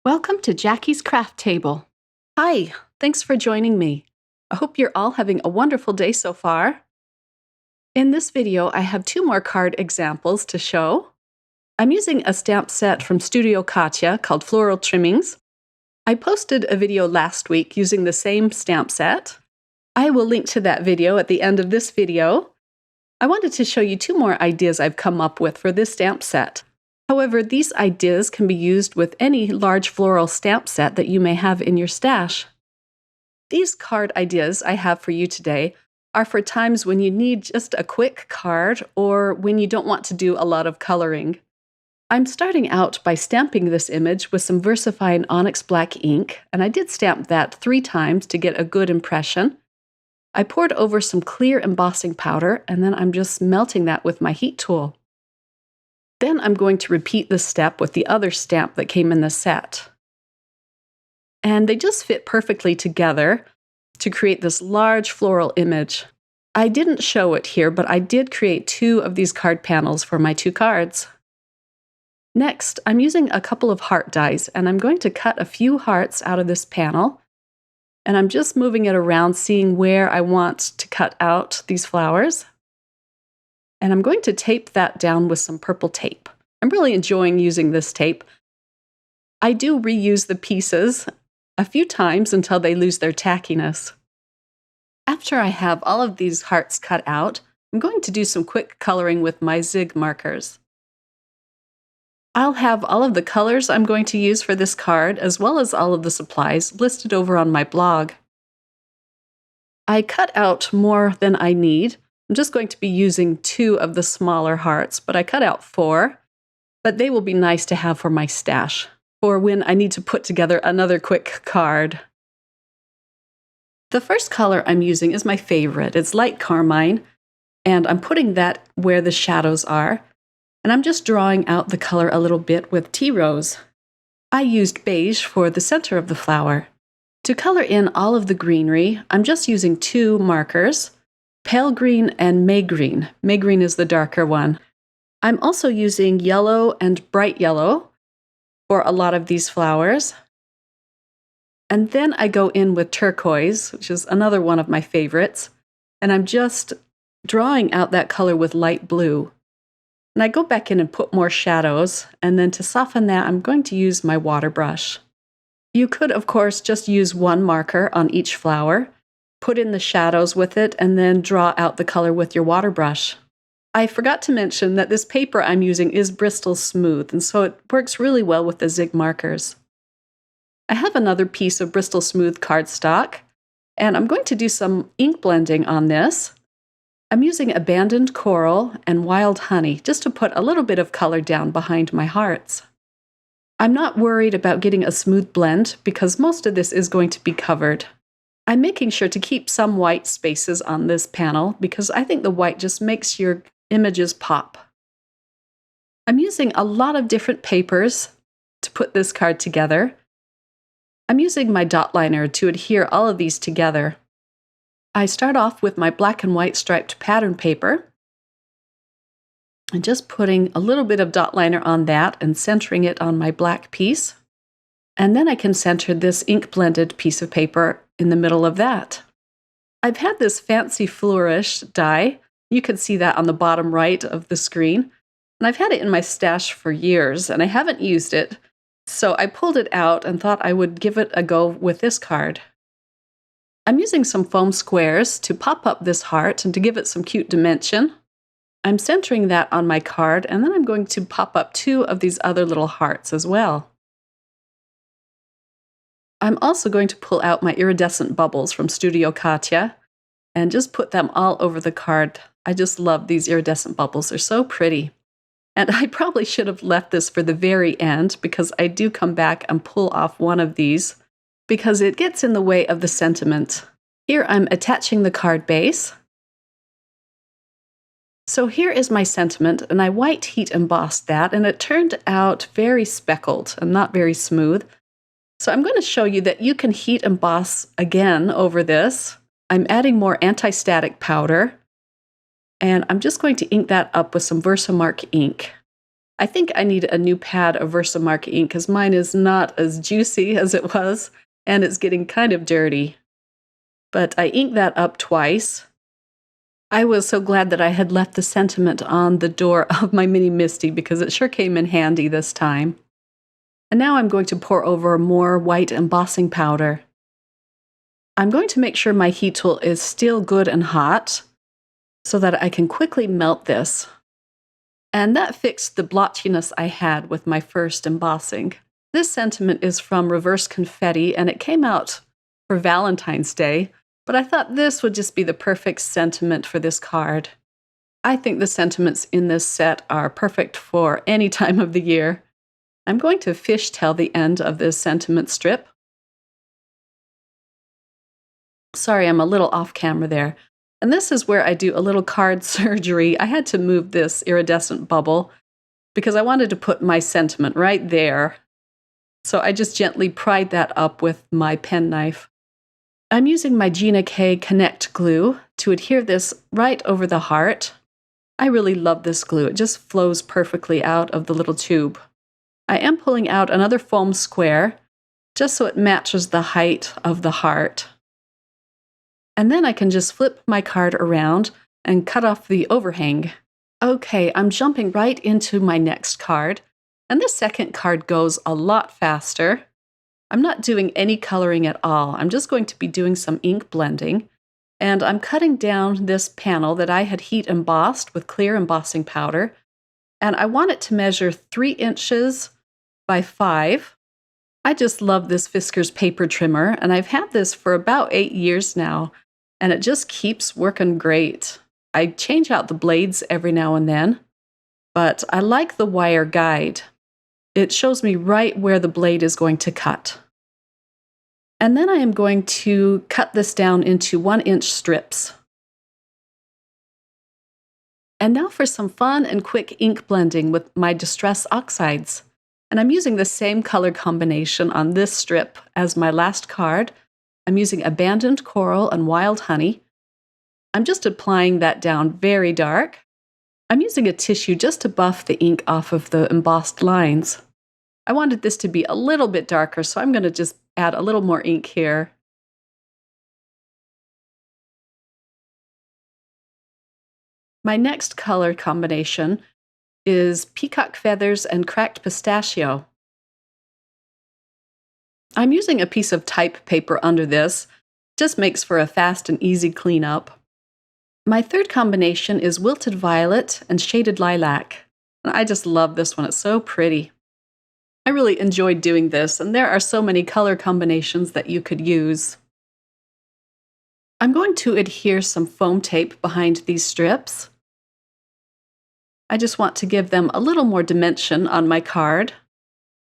Welcome to Jackie's Craft Table. Hi, thanks for joining me. I hope you're all having a wonderful day so far. In this video, I have two more card examples to show. I'm using a stamp set from Studio Katia called Floral Trimmings. I posted a video last week using the same stamp set. I will link to that video at the end of this video. I wanted to show you two more ideas I've come up with for this stamp set. However, these ideas can be used with any large floral stamp set that you may have in your stash. These card ideas I have for you today are for times when you need just a quick card or when you don't want to do a lot of coloring. I'm starting out by stamping this image with some VersaFine Onyx Black ink, and I did stamp that 3 times to get a good impression. I poured over some clear embossing powder, and then I'm just melting that with my heat tool. Then I'm going to repeat this step with the other stamp that came in the set. And they just fit perfectly together to create this large floral image. I didn't show it here, but I did create 2 of these card panels for my 2 cards. Next, I'm using a couple of heart dies, and I'm going to cut a few hearts out of this panel. And I'm just moving it around, seeing where I want to cut out these flowers. And I'm going to tape that down with some purple tape. I'm really enjoying using this tape. I do reuse the pieces a few times until they lose their tackiness. After I have all of these hearts cut out, I'm going to do some quick coloring with my Zig markers. I'll have all of the colors I'm going to use for this card, as well as all of the supplies, listed over on my blog. I cut out more than I need. I'm just going to be using 2 of the smaller hearts, but I cut out 4. But they will be nice to have for my stash, for when I need to put together another quick card. The first color I'm using is my favorite. It's light carmine, and I'm putting that where the shadows are. And I'm just drawing out the color a little bit with tea rose. I used beige for the center of the flower. To color in all of the greenery, I'm just using 2 markers. Pale green and May green. May green is the darker one. I'm also using yellow and bright yellow for a lot of these flowers. And then I go in with turquoise, which is another one of my favorites. And I'm just drawing out that color with light blue. And I go back in and put more shadows. And then to soften that, I'm going to use my water brush. You could, of course, just use 1 marker on each flower. Put in the shadows with it, and then draw out the color with your water brush. I forgot to mention that this paper I'm using is Bristol Smooth, and so it works really well with the Zig markers. I have another piece of Bristol Smooth cardstock, and I'm going to do some ink blending on this. I'm using Abandoned Coral and Wild Honey just to put a little bit of color down behind my hearts. I'm not worried about getting a smooth blend because most of this is going to be covered. I'm making sure to keep some white spaces on this panel because I think the white just makes your images pop. I'm using a lot of different papers to put this card together. I'm using my dot liner to adhere all of these together. I start off with my black and white striped pattern paper and just putting a little bit of dot liner on that and centering it on my black piece. And then I can center this ink blended piece of paper in the middle of that. I've had this fancy flourish die. You can see that on the bottom right of the screen. And I've had it in my stash for years, and I haven't used it. So I pulled it out and thought I would give it a go with this card. I'm using some foam squares to pop up this heart and to give it some cute dimension. I'm centering that on my card, and then I'm going to pop up 2 of these other little hearts as well. I'm also going to pull out my iridescent bubbles from Studio Katia and just put them all over the card. I just love these iridescent bubbles. They're so pretty. And I probably should have left this for the very end because I do come back and pull off one of these because it gets in the way of the sentiment. Here I'm attaching the card base. So here is my sentiment, and I white heat embossed that, and it turned out very speckled and not very smooth. So I'm going to show you that you can heat emboss again over this. I'm adding more anti-static powder, and I'm just going to ink that up with some Versamark ink. I think I need a new pad of Versamark ink because mine is not as juicy as it was, and it's getting kind of dirty. But I inked that up twice. I was so glad that I had left the sentiment on the door of my mini Misty because it sure came in handy this time. And now I'm going to pour over more white embossing powder. I'm going to make sure my heat tool is still good and hot so that I can quickly melt this. And that fixed the blotchiness I had with my first embossing. This sentiment is from Reverse Confetti, and it came out for Valentine's Day, but I thought this would just be the perfect sentiment for this card. I think the sentiments in this set are perfect for any time of the year. I'm going to fishtail the end of this sentiment strip. Sorry, I'm a little off camera there. And this is where I do a little card surgery. I had to move this iridescent bubble because I wanted to put my sentiment right there. So I just gently pried that up with my penknife. I'm using my Gina K Connect glue to adhere this right over the heart. I really love this glue. It just flows perfectly out of the little tube. I am pulling out another foam square just so it matches the height of the heart. And then I can just flip my card around and cut off the overhang. Okay, I'm jumping right into my next card. And this second card goes a lot faster. I'm not doing any coloring at all. I'm just going to be doing some ink blending. And I'm cutting down this panel that I had heat embossed with clear embossing powder. And I want it to measure 3 inches by 5. I just love this Fiskars paper trimmer, and I've had this for about 8 years now, and it just keeps working great. I change out the blades every now and then, but I like the wire guide. It shows me right where the blade is going to cut. And then I am going to cut this down into 1-inch strips. And now for some fun and quick ink blending with my Distress Oxides. And I'm using the same color combination on this strip as my last card. I'm using Abandoned Coral and Wild Honey. I'm just applying that down very dark. I'm using a tissue just to buff the ink off of the embossed lines. I wanted this to be a little bit darker, so I'm going to just add a little more ink here. My next color combination is Peacock Feathers and Cracked Pistachio. I'm using a piece of type paper under this. Just makes for a fast and easy cleanup. My third combination is Wilted Violet and Shaded Lilac. I just love this one. It's so pretty. I really enjoyed doing this, and there are so many color combinations that you could use. I'm going to adhere some foam tape behind these strips. I just want to give them a little more dimension on my card.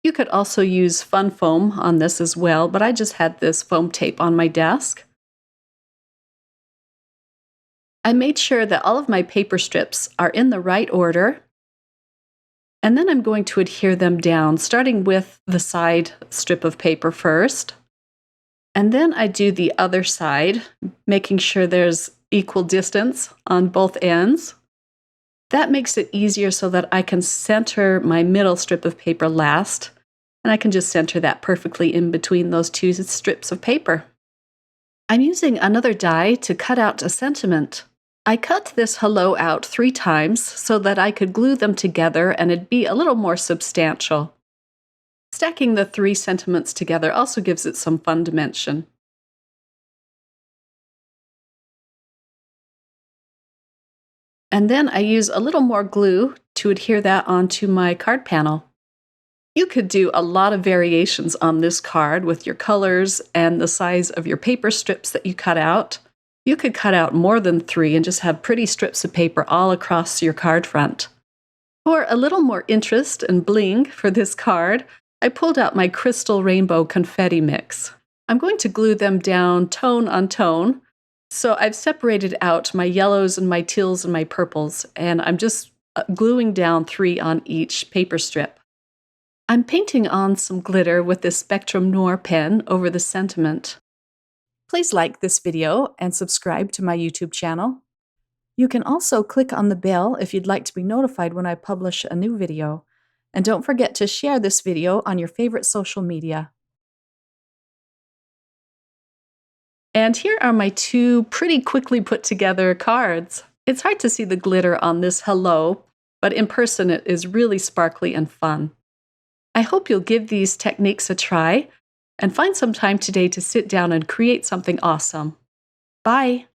You could also use fun foam on this as well, but I just had this foam tape on my desk. I made sure that all of my paper strips are in the right order. And then I'm going to adhere them down, starting with the side strip of paper first. And then I do the other side, making sure there's equal distance on both ends. That makes it easier so that I can center my middle strip of paper last, and I can just center that perfectly in between those two strips of paper. I'm using another die to cut out a sentiment. I cut this hello out 3 times so that I could glue them together and it'd be a little more substantial. Stacking the 3 sentiments together also gives it some fun dimension. And then I use a little more glue to adhere that onto my card panel. You could do a lot of variations on this card with your colors and the size of your paper strips that you cut out. You could cut out more than 3 and just have pretty strips of paper all across your card front. For a little more interest and bling for this card, I pulled out my Crystal Rainbow Confetti Mix. I'm going to glue them down tone on tone. So I've separated out my yellows and my teals and my purples, and I'm just gluing down 3 on each paper strip. I'm painting on some glitter with this Spectrum Noir pen over the sentiment. Please like this video and subscribe to my YouTube channel. You can also click on the bell if you'd like to be notified when I publish a new video. And don't forget to share this video on your favorite social media. And here are my two pretty quickly put together cards. It's hard to see the glitter on this hello, but in person it is really sparkly and fun. I hope you'll give these techniques a try and find some time today to sit down and create something awesome. Bye!